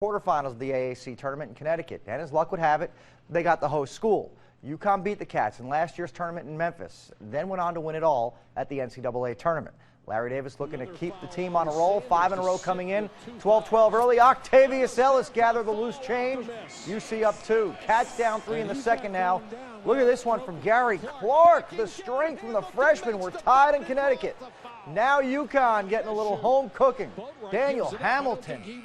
Quarterfinals of the AAC tournament in Connecticut, and as luck would have it, they got the host school. UConn beat the Cats in last year's tournament in Memphis, then went on to win it all at the NCAA tournament. Larry Davis looking to keep the team on a roll, 5 in a row coming in, 12-12 early. Octavius Ellis gathered the loose change. UC up 2. Cats down 3 in the second now. Look at this one from Gary Clark. The strength from the freshman. We're tied in Connecticut. Now UConn getting a little home cooking. Daniel Hamilton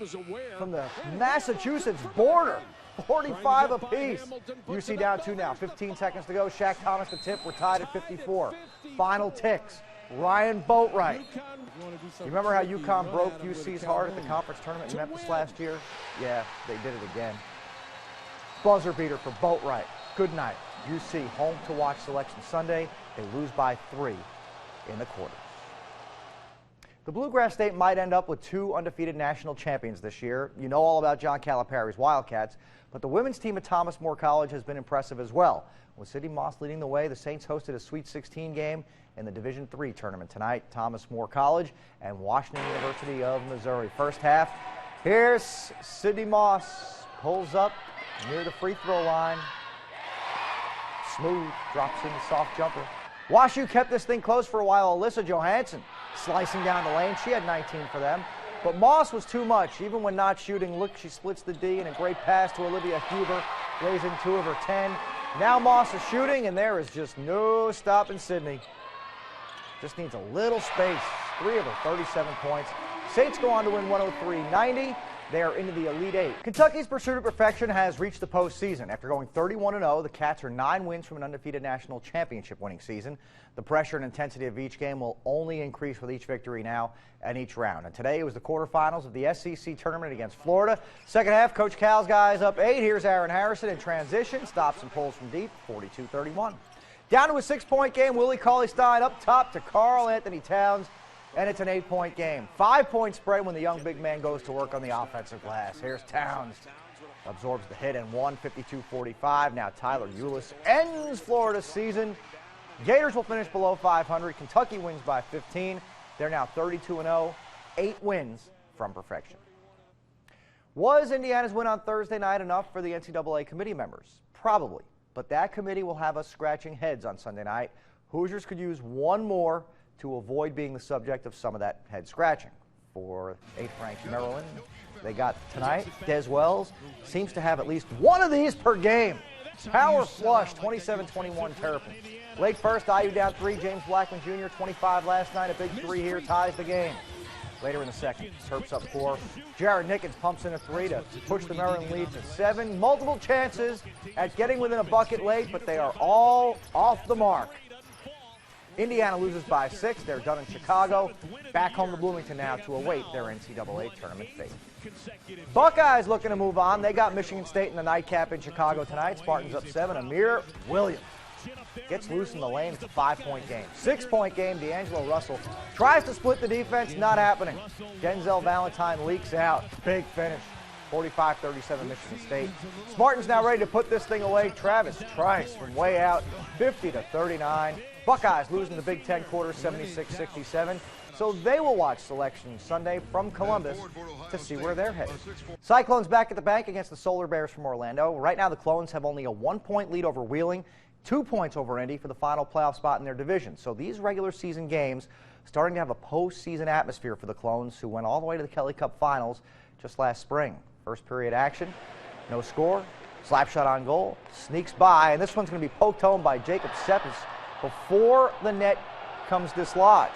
from the Massachusetts border. 45 apiece. UC down 2 now. 15 seconds to go. Shaq Thomas the tip. We're tied at 54. Final ticks. Ryan Boatwright. You remember how UConn broke UC's heart at the conference tournament in Memphis last year? Yeah, they did it again. Buzzer beater for Boatwright. Good night. UC home to watch Selection Sunday. They lose by 3 in the quarters. The Bluegrass State might end up with 2 undefeated national champions this year. You know all about John Calipari's Wildcats, but the women's team at Thomas More College has been impressive as well. With Sydney Moss leading the way, the Saints hosted a Sweet 16 game in the Division III tournament tonight. Thomas More College and Washington University of Missouri. First half, here's Sydney Moss. Pulls up near the free throw line. Smooth, drops in the soft jumper. WashU kept this thing close for a while. Alyssa Johansson slicing down the lane. She had 19 for them. But Moss was too much, even when not shooting. Look, she splits the D, and a great pass to Olivia Huber, lays in 2 of her 10. Now Moss is shooting, and there is just no stopping Sydney. Just needs a little space. 3 of her 37 points. Saints go on to win 103-90. They are into the Elite 8. Kentucky's pursuit of perfection has reached the postseason. After going 31-0, the Cats are 9 wins from an undefeated national championship winning season. The pressure and intensity of each game will only increase with each victory now and each round. And today it was the quarterfinals of the SEC tournament against Florida. Second half, Coach Cal's guys up 8. Here's Aaron Harrison in transition. Stops and pulls from deep, 42-31. Down to a 6-point game, Willie Cauley-Stein up top to Carl Anthony Towns. And it's an 8-point game. 5-point spread when the young big man goes to work on the offensive glass. Here's Towns. Absorbs the hit and won 52-45. Now Tyler Eulis ends Florida's season. Gators will finish below 500. Kentucky wins by 15. They're now 32-0. 8 wins from perfection. Was Indiana's win on Thursday night enough for the NCAA committee members? Probably. But that committee will have us scratching heads on Sunday night. Hoosiers could use one more to avoid being the subject of some of that head scratching. For 8th-ranked Maryland, they got tonight. Des Wells seems to have at least one of these per game. Power flush, 27-21 Terrapin. Late first, IU down 3. James Blackman Jr., 25 last night. A big 3 here ties the game. Later in the second, Terps up 4. Jared Nickens pumps in a 3 to push the Maryland lead to 7. Multiple chances at getting within a bucket late, but they are all off the mark. Indiana loses by 6. They're done in Chicago. Back home to Bloomington now to await their NCAA tournament fate. Buckeyes looking to move on. They got Michigan State in the nightcap in Chicago tonight. Spartans up 7. Amir Williams gets loose in the lane. It's a 5-point game. 6-point game. D'Angelo Russell tries to split the defense. Not happening. Denzel Valentine leaks out. Big finish. 45-37 Michigan State. Spartans now ready to put this thing away. Travis Trice from way out. 50-39. Buckeyes losing the Big Ten quarter 76-67. So they will watch Selection Sunday from Columbus to see where they're headed. Cyclones back at the bank against the Solar Bears from Orlando. Right now the Clones have only a 1-point lead over Wheeling, 2 points over Indy for the final playoff spot in their division. So these regular season games starting to have a postseason atmosphere for the Clones, who went all the way to the Kelly Cup Finals just last spring. First period action, no score, slap shot on goal, sneaks by, and this one's going to be poked home by Jacob Seppes before the net comes dislodged.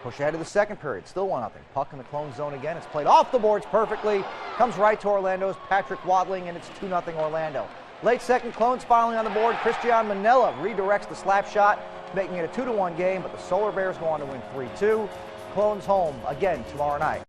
Push ahead to the second period, still 1-0. Puck in the Clone zone again. It's played off the boards perfectly. Comes right to Orlando's Patrick Wadling, and it's 2-0 Orlando. Late second, Clones finally on the board. Christian Manella redirects the slap shot, making it a 2-1 game, but the Solar Bears go on to win 3-2. Clones home again tomorrow night.